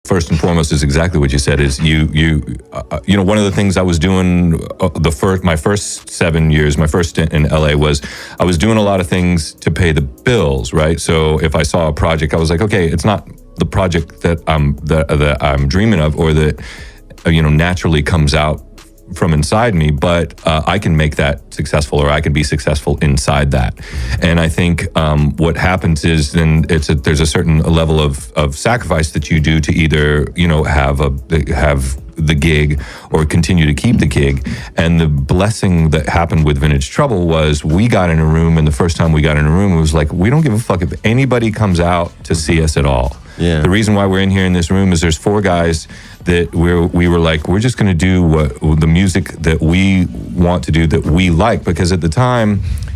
first and foremost is exactly what you said. Is one of the things I was doing my first 7 years, my first stint in LA was I was doing a lot of things to pay the bills, right? So if I saw a project, I was like, okay, it's not the project that I'm dreaming of or that naturally comes out from inside me, but I can make that successful, or I can be successful inside that. And I think what happens is then there's a certain level of sacrifice that you do to either have the gig or continue to keep the gig. And the blessing that happened with Vintage Trouble was we got in a room, and the first time we got in a room, it was like, we don't give a fuck if anybody comes out to see us at all. Yeah. The reason why we're in here in this room is there's 4 guys that we were like, we're just going to do the music that we want to do, that we like. Because at the time,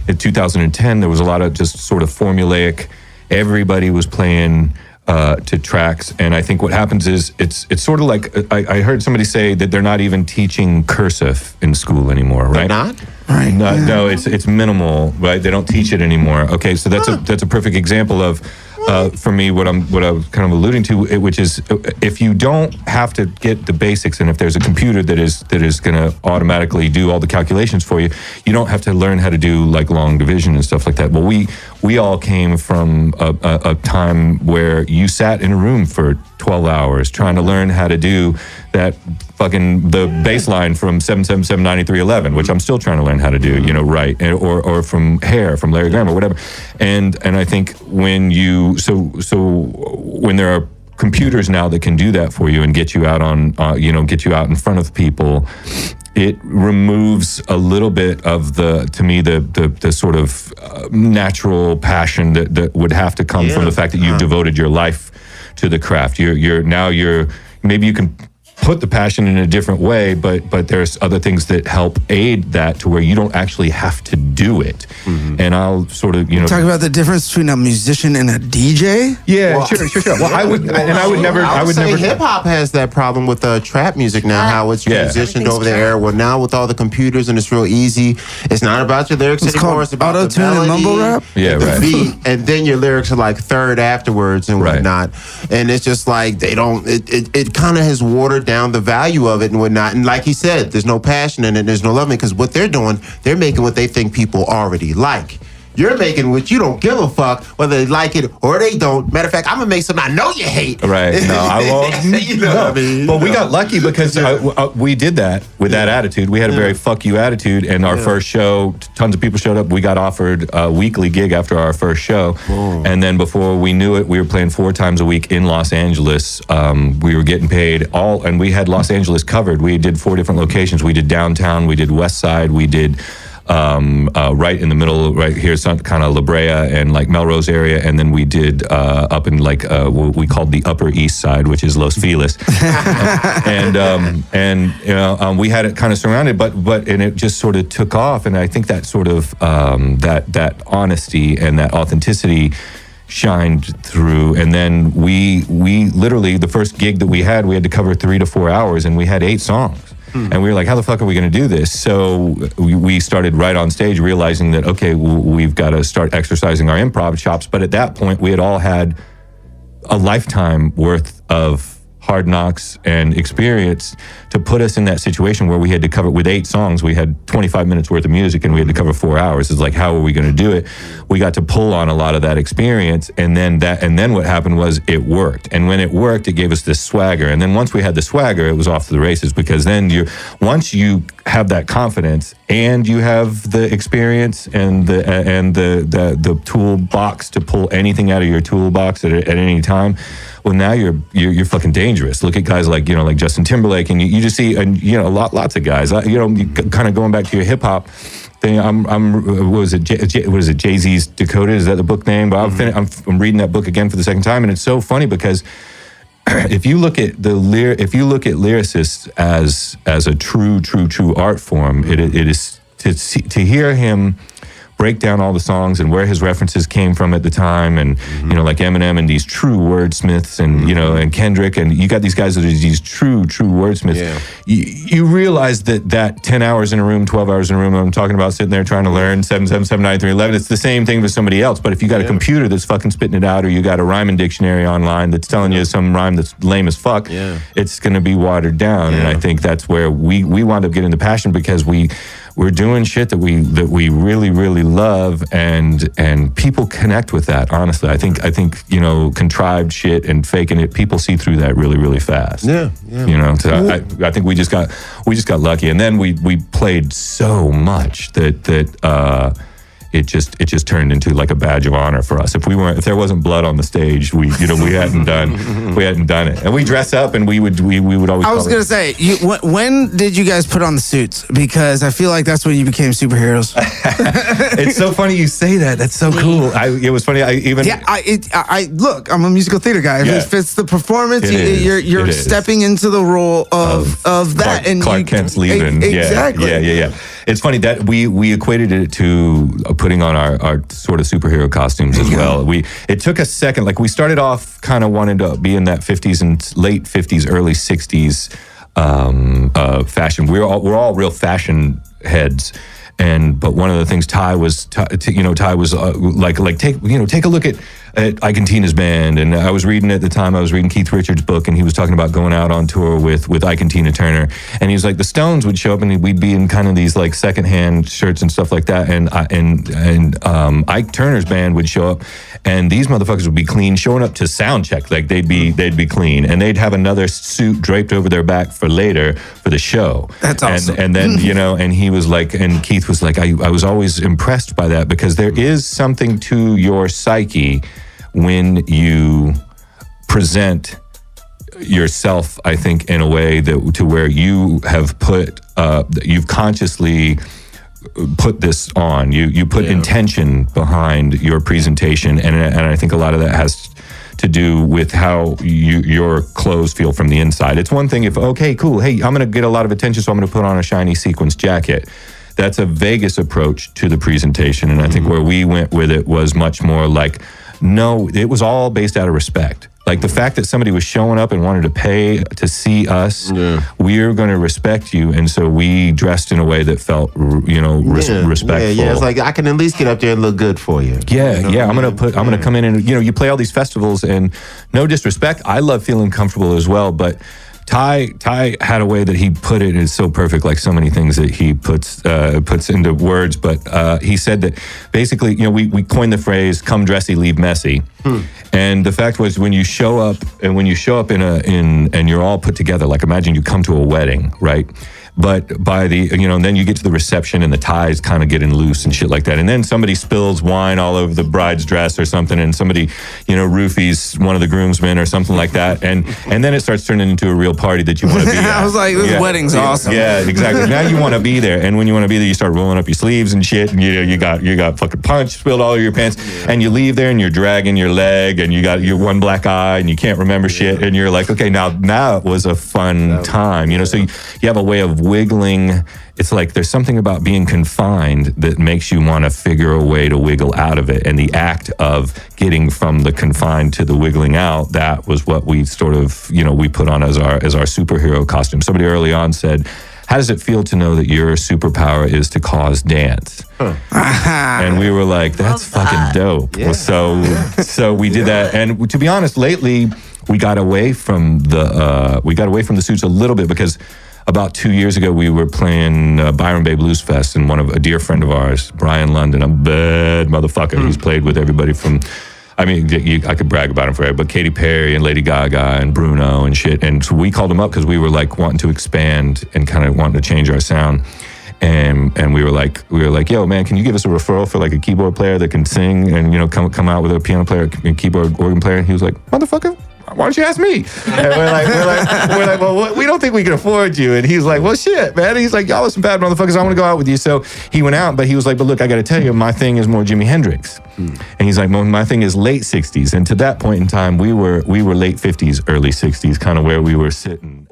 in 2010, there was a lot of just sort of formulaic, everybody was playing to tracks. And I think what happens is it's sort of like, I heard somebody say that they're not even teaching cursive in school anymore, right? They're not? Right. No, it's minimal, right? They don't teach it anymore. Okay, so that's a perfect example of, for me, what I was kind of alluding to, which is if you don't have to get the basics, and if there's a computer that is going to automatically do all the calculations for you, you don't have to learn how to do like long division and stuff like that. Well, we all came from a time where you sat in a room for 12 hours trying to learn how to do that the bass line from 777-9311, which I'm still trying to learn how to do, right, or from Hair, from Larry Graham or whatever. And I think when when there are computers now that can do that for you and get you out on, get you out in front of people, it removes a little bit of the sort of natural passion that would have to come from the fact that you've devoted your life to the craft. Maybe you can put the passion in a different way, but there's other things that help aid that to where you don't actually have to do it. Mm-hmm. And I'll sort of, talk about the difference between a musician and a DJ. Yeah, well, sure. Well, I would never. Hip hop has that problem with trap music now. How it's transitioned over the air. Well, now with all the computers and it's real easy. It's not about your lyrics anymore. It's about the melody, and mumble rap. Yeah, the right. beat, and then your lyrics are like third afterwards and whatnot. And it's just like they don't. It kind of has watered down the value of it and whatnot. And like he said, there's no passion in it. There's no love in it, because what they're doing, they're making what they think people already like. You're making what you don't give a fuck whether they like it or they don't. Matter of fact, I'm gonna make something I know you hate. Right? No, I won't. You know what I mean? But we got lucky because we did that with that attitude. We had a very fuck you attitude, and our first show, tons of people showed up. We got offered a weekly gig after our first show, and then before we knew it, we were playing 4 times a week in Los Angeles. We were getting paid and we had Los Angeles covered. We did 4 different locations. We did downtown. We did West Side. We did right in the middle, right here, kind of La Brea and like Melrose area, and then we did up in like what we called the Upper East Side, which is Los Feliz, and we had it kind of surrounded, but it just sort of took off, and I think that sort of that honesty and that authenticity shined through. And then we literally, the first gig that we had to cover 3 to 4 hours, and we had 8 songs. And we were like, how the fuck are we going to do this? So we started right on stage realizing that, okay, we've got to start exercising our improv chops. But at that point, we had all had a lifetime worth of hard knocks and experience to put us in that situation where we had to cover, with 8 songs, we had 25 minutes worth of music and we had to cover 4 hours. It's like, how are we going to do it? We got to pull on a lot of that experience, and then what happened was it worked. And when it worked, it gave us this swagger. And then once we had the swagger, it was off to the races, because then once you have that confidence and you have the experience and the toolbox to pull anything out of your toolbox at any time, well, now you're fucking dangerous. Look at guys like like Justin Timberlake, and you just see lots of guys. Kind of going back to your hip hop thing. What was it? Jay-Z's Dakota? Is that the book name? But I'm reading that book again for the second time, and it's so funny because if you look at lyricists as a true art form, it is to hear him break down all the songs and where his references came from at the time, and you know, like Eminem and these true wordsmiths, and you know, and Kendrick, and you got these guys that are these true wordsmiths. Yeah. You realize that 10 hours in a room, 12 hours in a room, I'm talking about sitting there trying to learn 7, 7, 7, 9, 3, 11. It's the same thing with somebody else. But if you got a computer that's fucking spitting it out, or you got a rhyming dictionary online that's telling you some rhyme that's lame as fuck, it's going to be watered down. And I think that's where we wound up getting the passion, because we're doing shit that we really love, and people connect with that. Honestly, I think you know, contrived shit and faking it, people see through that really fast. Yeah. You know, so I think we just got lucky, and then we played so much that it just turned into like a badge of honor for us. If there wasn't blood on the stage, we hadn't done it. And we dress up, and we would always. I was gonna say, when did you guys put on the suits? Because I feel like that's when you became superheroes. It's so funny you say that. That's so cool. It was funny. I look. I'm a musical theater guy. If it's the performance, you're stepping into the role of that, and Clark Kent's leaving. Exactly. Yeah. It's funny that we equated it to putting on our sort of superhero costumes as well. It took a second. Like, we started off kind of wanting to be in that 50s and late 50s, early 60s fashion. We're all real fashion heads. But one of the things Ty was like take a look at Ike and Tina's band. And I was reading at the time, I was reading Keith Richards' book, and he was talking about going out on tour with Ike and Tina Turner. And he was like, the Stones would show up, and we'd be in kind of these like secondhand shirts and stuff like that. And Ike Turner's band would show up, and these motherfuckers would be clean, showing up to sound check, like they'd be clean, and they'd have another suit draped over their back for later for the show. That's awesome. And then and he was like, and Keith was like, I was always impressed by that, because there is something to your psyche when you present yourself, I think, in a way to where you have you've consciously put this on. You put intention behind your presentation, and I think a lot of that has to do with how your clothes feel from the inside. It's one thing if, okay, cool, hey, I'm gonna get a lot of attention, so I'm gonna put on a shiny sequins jacket. That's a Vegas approach to the presentation, and I think where we went with it was much more like, no, it was all based out of respect. Like, the fact that somebody was showing up and wanted to pay to see us, we're going to respect you, and so we dressed in a way that felt, respectful. Yeah. It's like, I can at least get up there and look good for you. Yeah. I'm gonna come in, and you play all these festivals, and no disrespect, I love feeling comfortable as well, but Ty had a way that he put it, and it's so perfect, like so many things that he puts into words, but he said that basically, we coined the phrase, come dressy, leave messy. And the fact was, when you show up and you're all put together, like, imagine you come to a wedding, right? But by the, then you get to the reception, and the ties kind of getting loose and shit like that. And then somebody spills wine all over the bride's dress or something, and somebody, roofies one of the groomsmen or something like that. And then it starts turning into a real party that you want to be at. I was like, this wedding's awesome. Yeah, exactly. Now you want to be there. And when you want to be there, you start rolling up your sleeves and shit. And you got fucking punch spilled all over your pants. And you leave there, and you're dragging your leg, and you got your one black eye, and you can't remember shit. And you're like, okay, now it was a fun time. So you have a way of wiggling. It's like there's something about being confined that makes you want to figure a way to wiggle out of it. And the act of getting from the confined to the wiggling out, that was what we sort of, we put on as our superhero costume. Somebody early on said, how does it feel to know that your superpower is to cause dance? And we were like, that's fucking dope. Yeah. So we did that. And to be honest, lately we got away from the suits a little bit, because about 2 years ago, we were playing Byron Bay Blues Fest, and a dear friend of ours, Brian London, a bad motherfucker. He's played with everybody from, I could brag about him forever, but Katy Perry and Lady Gaga and Bruno and shit. And so we called him up because we were like wanting to expand and kind of wanting to change our sound. And we were like, yo, man, can you give us a referral for like a keyboard player that can sing and come out with a piano player and keyboard organ player? And he was like, motherfucker, why don't you ask me? And we're like, well, we don't think we can afford you. And he's like, well, shit, man. He's like, y'all are some bad motherfuckers. I want to go out with you. So he went out, but he was like, but look, I got to tell you, my thing is more Jimi Hendrix. And he's like, well, my thing is late 60s. And to that point in time, we were late 50s, early 60s, kind of where we were sitting.